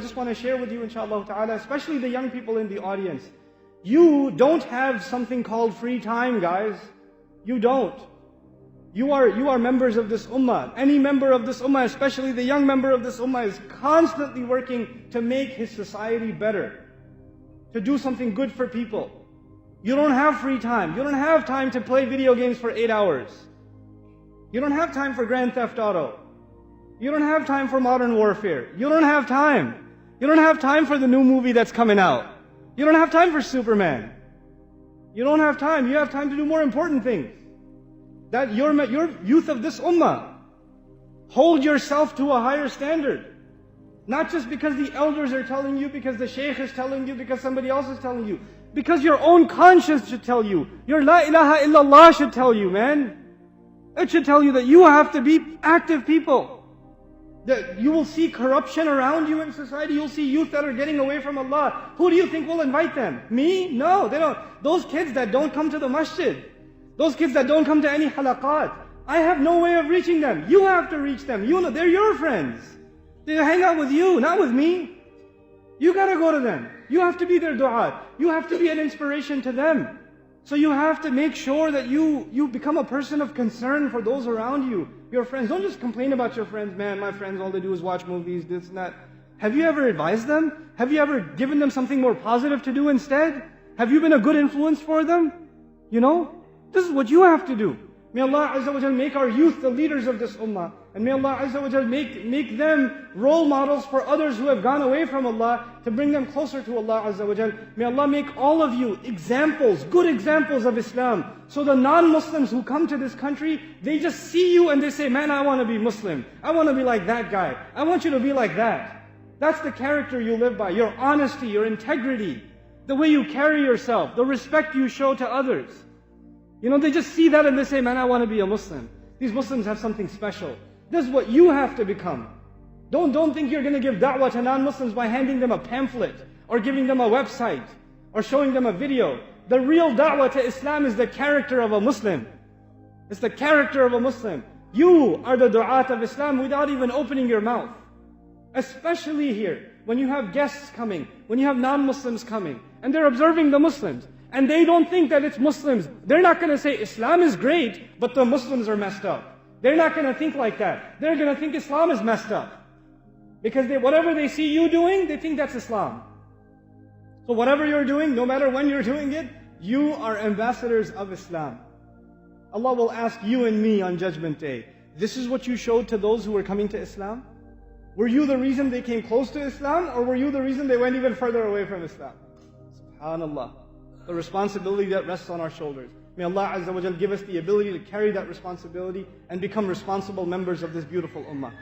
just want to share with you, inshaAllah ta'ala, especially the young people in the audience. You don't have something called free time, guys. You don't. You are members of this ummah. Any member of this ummah, especially the young member of this ummah, is constantly working to make his society better, to do something good for people. You don't have free time. You don't have time to play video games for 8 hours. You don't have time for Grand Theft Auto. You don't have time for Modern Warfare. You don't have time. You don't have time for the new movie that's coming out. You don't have time for Superman. You don't have time. You have time to do more important things. That your youth of this ummah, hold yourself to a higher standard. Not just because the elders are telling you, because the shaykh is telling you, because somebody else is telling you. Because your own conscience should tell you. Your la ilaha illallah should tell you, man. It should tell you that you have to be active people. That you will see corruption around you in society. You'll see youth that are getting away from Allah. Who do you think will invite them? Me? No, they don't. Those kids that don't come to the masjid. Those kids that don't come to any halaqat. I have no way of reaching them. You have to reach them. You know, they're your friends. They hang out with you, not with me. You gotta go to them. You have to be their du'at. You have to be an inspiration to them. So you have to make sure that you become a person of concern for those around you, your friends. Don't just complain about your friends. Man, my friends, all they do is watch movies, this and that. Have you ever advised them? Have you ever given them something more positive to do instead? Have you been a good influence for them? You know, this is what you have to do. May Allah Azza wa Jal make our youth the leaders of this ummah. And may Allah Azza wa Jal make them role models for others who have gone away from Allah, to bring them closer to Allah Azza wa Jal. May Allah make all of you examples, good examples of Islam. So the non-Muslims who come to this country, they just see you and they say, man, I want to be Muslim. I want to be like that guy. I want you to be like that. That's the character you live by. Your honesty, your integrity, the way you carry yourself, the respect you show to others. You know, they just see that and they say, man, I want to be a Muslim. These Muslims have something special. This is what you have to become. Don't think you're going to give da'wah to non-Muslims by handing them a pamphlet, or giving them a website, or showing them a video. The real da'wah to Islam is the character of a Muslim. It's the character of a Muslim. You are the du'at of Islam without even opening your mouth. Especially here, when you have guests coming, when you have non-Muslims coming, and they're observing the Muslims. And they don't think that it's Muslims. They're not going to say Islam is great, but the Muslims are messed up. They're not going to think like that. They're going to think Islam is messed up. Because whatever they see you doing, they think that's Islam. So whatever you're doing, no matter when you're doing it, you are ambassadors of Islam. Allah will ask you and me on Judgment Day, this is what you showed to those who were coming to Islam? Were you the reason they came close to Islam, or were you the reason they went even further away from Islam? SubhanAllah. The responsibility that rests on our shoulders. May Allah Azza wa Jal give us the ability to carry that responsibility and become responsible members of this beautiful ummah.